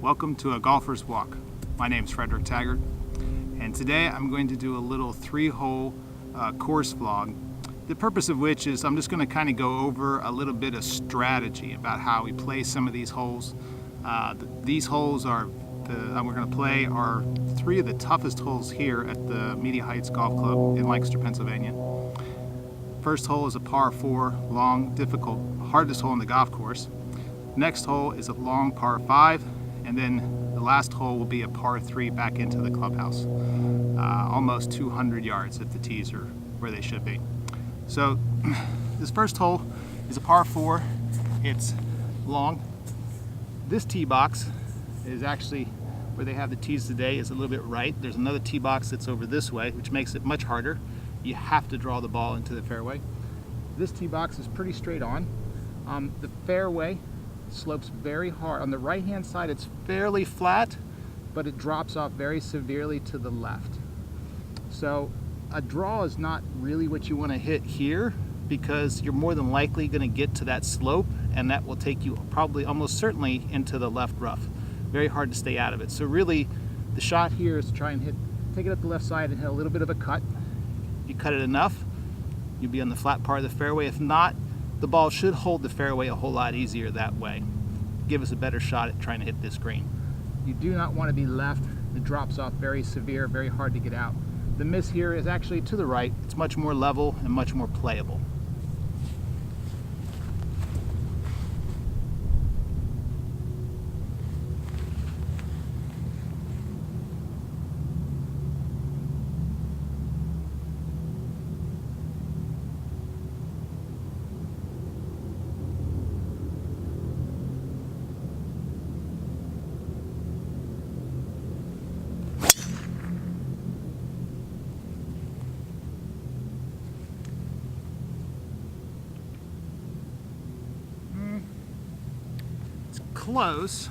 Welcome to A Golfer's Walk. My name is Frederick Taggart, and today I'm going to do a little 3-hole course vlog. The purpose of which is I'm just going to kind of go over a little bit of strategy about how we play some of these holes. These holes we're going to play are 3 of the toughest holes here at the Media Heights Golf Club in Lancaster, Pennsylvania. First hole is a par 4, long, difficult, hardest hole in the golf course. Next hole is a long par 5, and then the last hole will be a par 3 back into the clubhouse. Almost 200 yards if the tees are where they should be. So this first hole is a par 4. It's long. This tee box is actually where they have the tees today is a little bit right. There's another tee box that's over this way, which makes it much harder. You have to draw the ball into the fairway. This tee box is pretty straight on. The fairway slopes very hard. On the right hand side it's fairly flat, but it drops off very severely to the left. So a draw is not really what you want to hit here, because you're more than likely going to get to that slope, and that will take you probably almost certainly into the left rough. Very hard to stay out of it. So really the shot here is to try and take it up the left side and hit a little bit of a cut. If you cut it enough, you'll be on the flat part of the fairway. If not, the ball should hold the fairway a whole lot easier that way. Give us a better shot at trying to hit this green. You do not want to be left. It drops off very severe, very hard to get out. The miss here is actually to the right. It's much more level and much more playable. Close.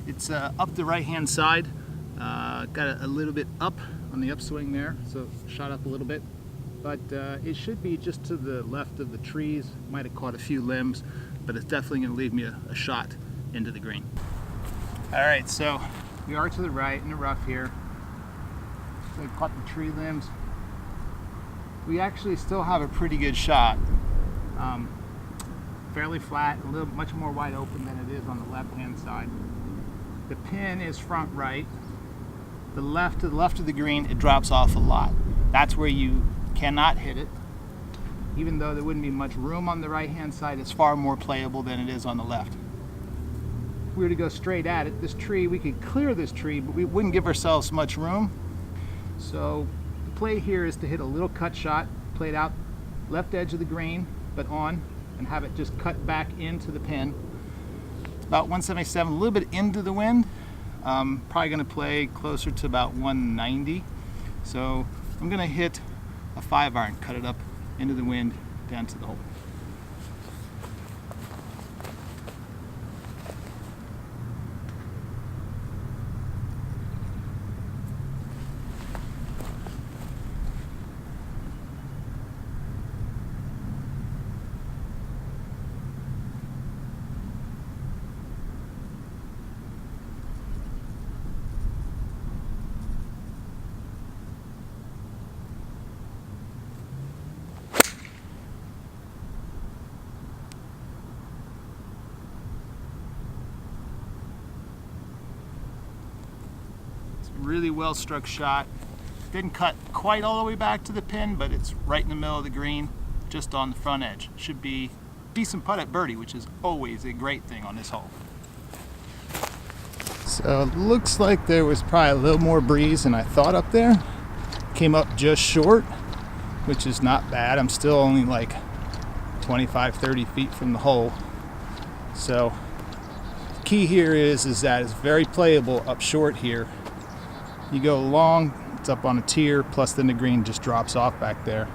It's up the right hand side. Got a little bit up on the upswing there, so shot up a little bit, but it should be just to the left of the trees. Might have caught a few limbs, but it's definitely going to leave me a shot into the green. Alright, so we are to the right in the rough here. So we caught the tree limbs. We actually still have a pretty good shot. Fairly flat, much more wide open than it is on the left hand side. The pin is front right. To the left of the green, it drops off a lot. That's where you cannot hit it. Even though there wouldn't be much room on the right hand side, it's far more playable than it is on the left. If we were to go straight at it, this tree, we could clear this tree, but we wouldn't give ourselves much room. So the play here is to hit a little cut shot, play it out left edge of the green, but on, and have it just cut back into the pin. It's about 177, a little bit into the wind. Probably going to play closer to about 190. So I'm going to hit a 5-iron, cut it up into the wind down to the hole. Really well struck shot. Didn't cut quite all the way back to the pin, but it's right in the middle of the green, just on the front edge. Should be decent putt at birdie, which is always a great thing on this hole. So it looks like there was probably a little more breeze than I thought up there. Came up just short, which is not bad. I'm still only like 25-30 feet from the hole. So the key here is that it's very playable up short here. You go long, it's up on a tier, plus then the green just drops off back there.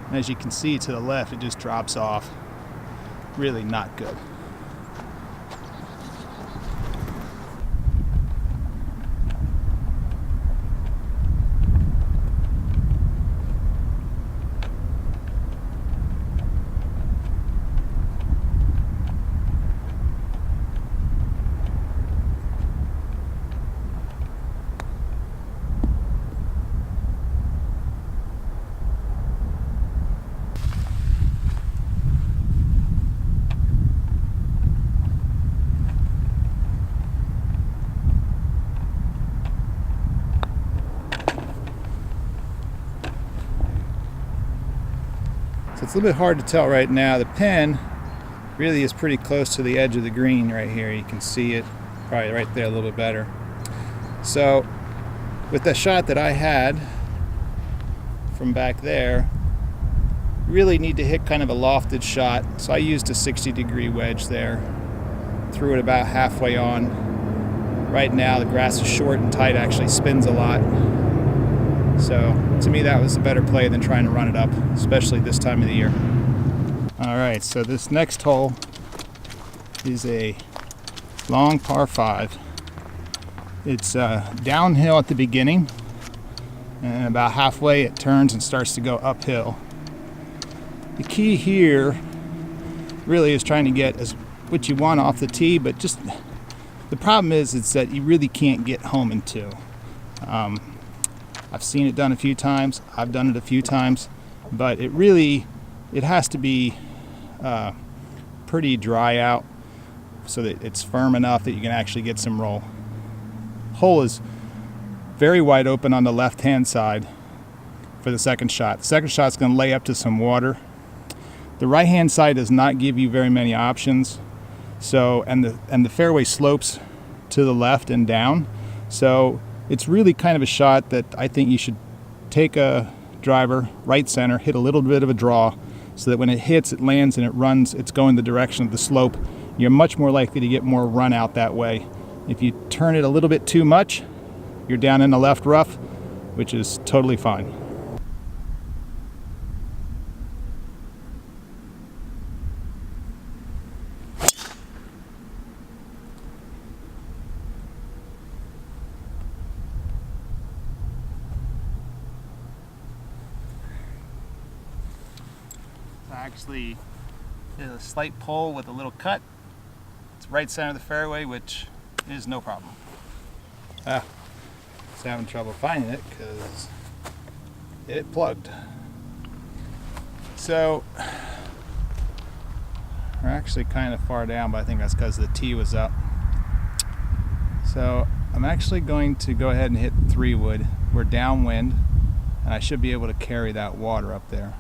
And as you can see to the left, it just drops off. Really not good. It's a little bit hard to tell right now. The pin really is pretty close to the edge of the green right here. You can see it probably right there a little bit better. So with the shot that I had from back there, really need to hit kind of a lofted shot. So I used a 60-degree wedge there. Threw it about halfway on. Right now the grass is short and tight, actually spins a lot. So to me that was a better play than trying to run it up, especially this time of the year. Alright, so this next hole is a long par 5. It's downhill at the beginning, and about halfway it turns and starts to go uphill. The key here really is trying to get what you want off the tee, but just the problem is that you really can't get home in 2. I've seen it done a few times, I've done it a few times, but it has to be pretty dry out so that it's firm enough that you can actually get some roll. Hole is very wide open on the left hand side for the second shot. The second shot's going to lay up to some water. The right hand side does not give you very many options. So and the fairway slopes to the left and down. So it's really kind of a shot that I think you should take a driver right center, hit a little bit of a draw, so that when it hits, it lands and it runs, it's going the direction of the slope. You're much more likely to get more run out that way. If you turn it a little bit too much, you're down in the left rough, which is totally fine. Actually is a slight pull with a little cut. It's right center of the fairway, which is no problem. Just having trouble finding it because it plugged. So we're actually kind of far down, but I think that's because the tee was up. So I'm actually going to go ahead and hit 3-wood. We're downwind, and I should be able to carry that water up there.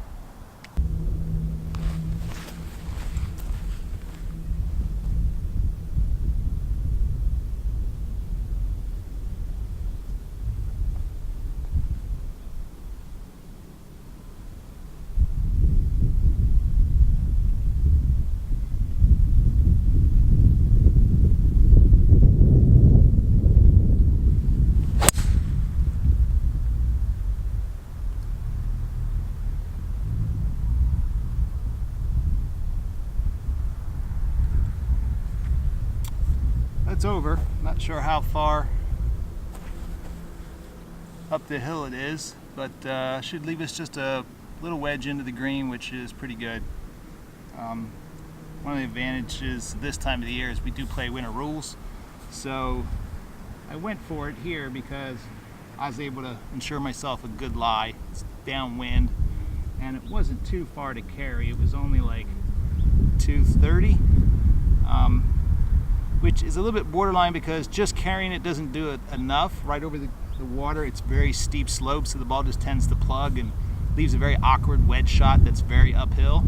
It's over. Not sure how far up the hill it is, but should leave us just a little wedge into the green, which is pretty good. One of the advantages this time of the year is we do play winter rules, so I went for it here because I was able to ensure myself a good lie. It's downwind, and it wasn't too far to carry. It was only like 230. Which is a little bit borderline because just carrying it doesn't do it enough. Right over the water, it's very steep slope, so the ball just tends to plug and leaves a very awkward wedge shot that's very uphill.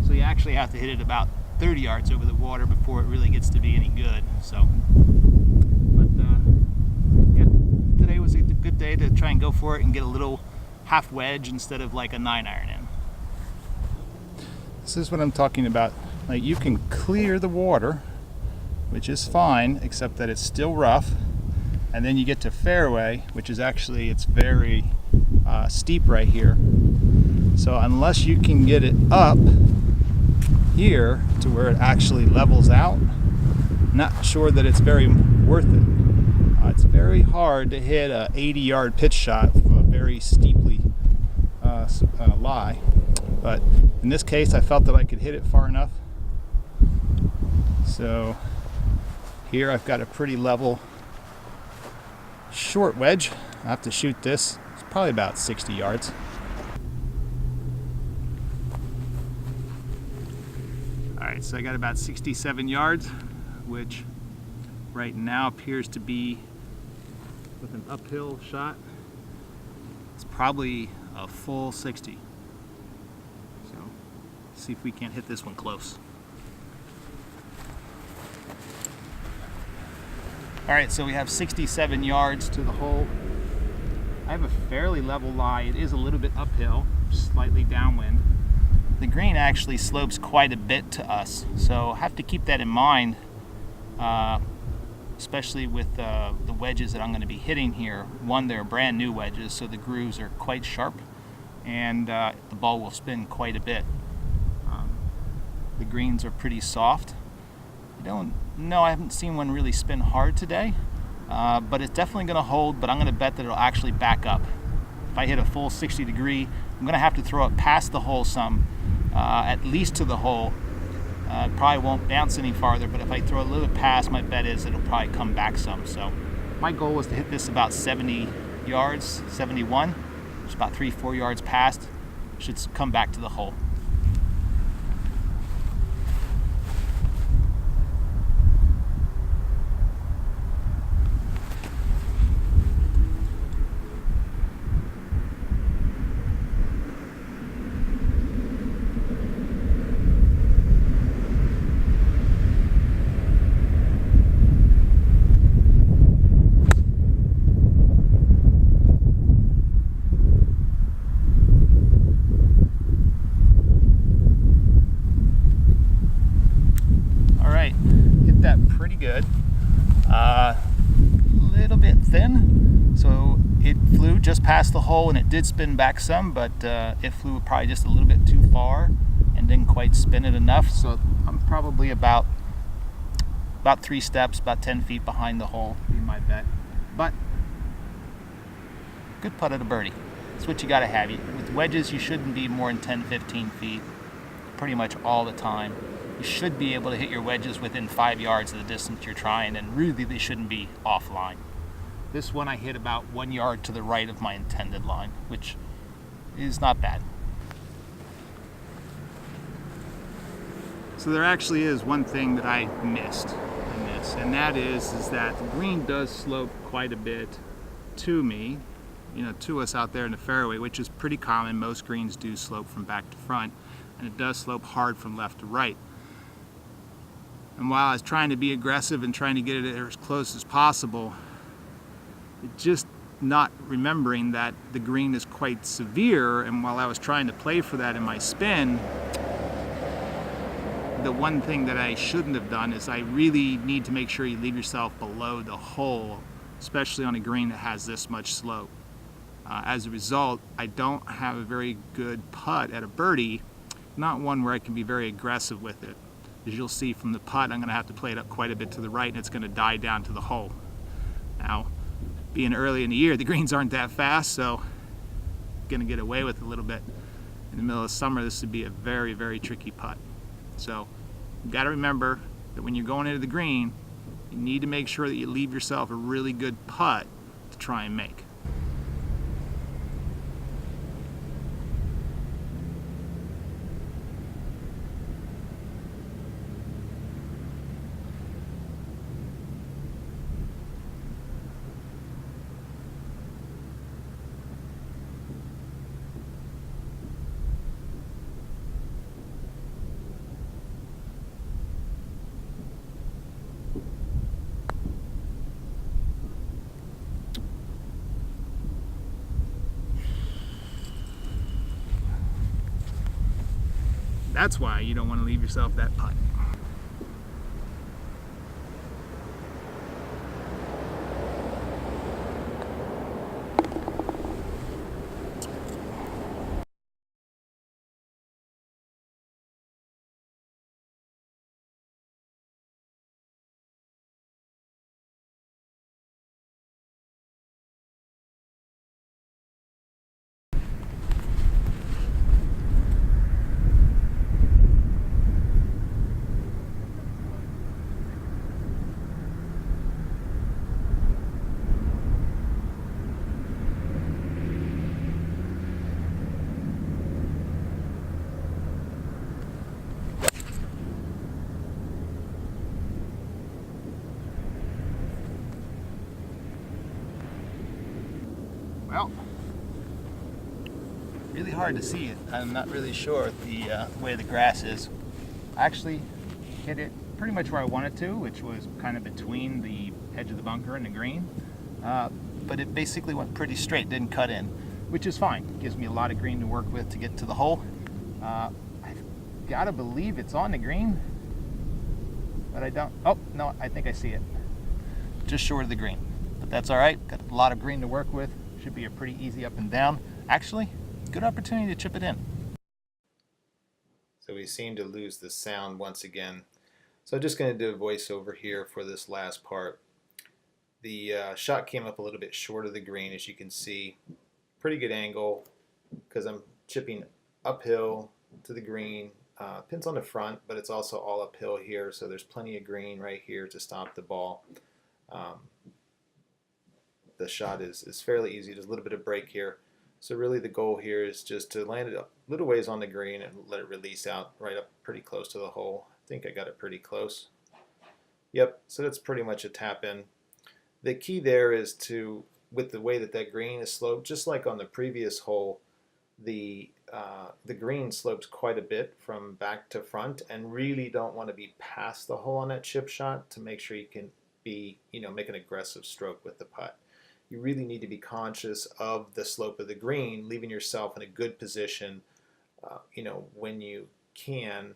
So you actually have to hit it about 30 yards over the water before it really gets to be any good. So, but yeah, today was a good day to try and go for it and get a little half wedge instead of like a 9-iron in. This is what I'm talking about. Like, you can clear the water, which is fine, except that it's still rough, and then you get to fairway, which is actually, it's very steep right here. So unless you can get it up here to where it actually levels out, not sure that it's very worth it. It's very hard to hit a 80-yard pitch shot from a very steeply lie, but in this case I felt that I could hit it far enough. So here I've got a pretty level short wedge. I have to shoot this. It's probably about 60 yards. Alright, so I got about 67 yards, which right now appears to be, with an uphill shot, it's probably a full 60. So See if we can't hit this one close. All right, so we have 67 yards to the hole. I have a fairly level lie. It is a little bit uphill, slightly downwind. The green actually slopes quite a bit to us, so have to keep that in mind, especially with the wedges that I'm going to be hitting here. One, they're brand new wedges, so the grooves are quite sharp, and the ball will spin quite a bit. The greens are pretty soft. I haven't seen one really spin hard today, but it's definitely going to hold, but I'm going to bet that it'll actually back up. If I hit a full 60 degree, I'm going to have to throw it past the hole some, at least to the hole. It probably won't bounce any farther, but if I throw a little bit past, my bet is it'll probably come back some. So my goal was to hit this about 70 yards, 71, which is about 3-4 yards past. Should come back to the hole. Pretty good. A little bit thin, so it flew just past the hole and it did spin back some, but it flew probably just a little bit too far and didn't quite spin it enough, so I'm probably about 3 steps, about 10 feet behind the hole, would be my bet. But good putt at a birdie. That's what you got to have. With wedges, you shouldn't be more than 10-15 feet pretty much all the time. You should be able to hit your wedges within 5 yards of the distance you're trying, and really they shouldn't be offline. This one I hit about 1 yard to the right of my intended line, which is not bad. So there actually is one thing that I missed in this, and that is that the green does slope quite a bit to me, to us out there in the fairway, which is pretty common. Most greens do slope from back to front, and it does slope hard from left to right. And while I was trying to be aggressive and trying to get it as close as possible, just not remembering that the green is quite severe, and while I was trying to play for that in my spin, the one thing that I shouldn't have done is I really need to make sure you leave yourself below the hole, especially on a green that has this much slope. As a result, I don't have a very good putt at a birdie, not one where I can be very aggressive with it. As you'll see from the putt, I'm going to have to play it up quite a bit to the right, and it's going to die down to the hole. Now, being early in the year, the greens aren't that fast, so I'm going to get away with it a little bit. In the middle of summer, this would be a very, very tricky putt. So you've got to remember that when you're going into the green, you need to make sure that you leave yourself a really good putt to try and make. That's why you don't want to leave yourself that putt. Well, really hard to see it. I'm not really sure the way the grass is. I actually hit it pretty much where I wanted to, which was kind of between the edge of the bunker and the green. But it basically went pretty straight, didn't cut in, which is fine. It gives me a lot of green to work with to get to the hole. I've got to believe it's on the green, but I don't. Oh, no, I think I see it. Just short of the green, but that's all right. Got a lot of green to work with. Should be a pretty easy up and down. Actually, good opportunity to chip it in. So we seem to lose the sound once again. So I'm just going to do a voiceover here for this last part. The shot came up a little bit short of the green, as you can see. Pretty good angle because I'm chipping uphill to the green. Pin's on the front, but it's also all uphill here, so there's plenty of green right here to stop the ball. The shot is fairly easy. There's a little bit of break here. So really the goal here is just to land it a little ways on the green and let it release out right up pretty close to the hole. I think I got it pretty close. Yep, so that's pretty much a tap in. The key there is to, with the way that that green is sloped, just like on the previous hole, the green slopes quite a bit from back to front, and really don't want to be past the hole on that chip shot to make sure you can be, make an aggressive stroke with the putt. You really need to be conscious of the slope of the green, leaving yourself in a good position, when you can,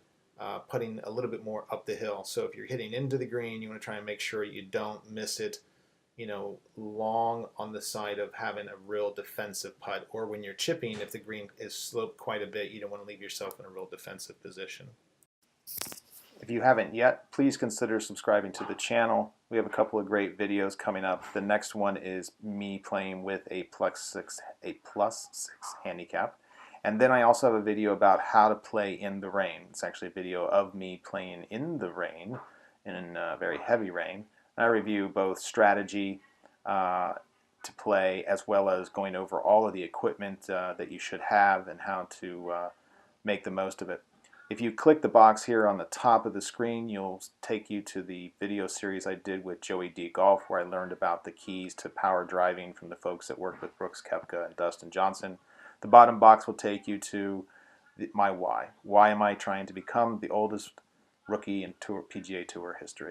putting a little bit more up the hill. So if you're hitting into the green, you want to try and make sure you don't miss it, long on the side of having a real defensive putt. Or when you're chipping, if the green is sloped quite a bit, you don't want to leave yourself in a real defensive position. If you haven't yet, please consider subscribing to the channel. We have a couple of great videos coming up. The next one is me playing with a +6 handicap. And then I also have a video about how to play in the rain. It's actually a video of me playing in the rain, in very heavy rain. I review both strategy to play, as well as going over all of the equipment that you should have and how to make the most of it. If you click the box here on the top of the screen, you'll take you to the video series I did with Joey D. Golf, where I learned about the keys to power driving from the folks that work with Brooks Koepka and Dustin Johnson. The bottom box will take you to my why. Why am I trying to become the oldest rookie in PGA Tour history?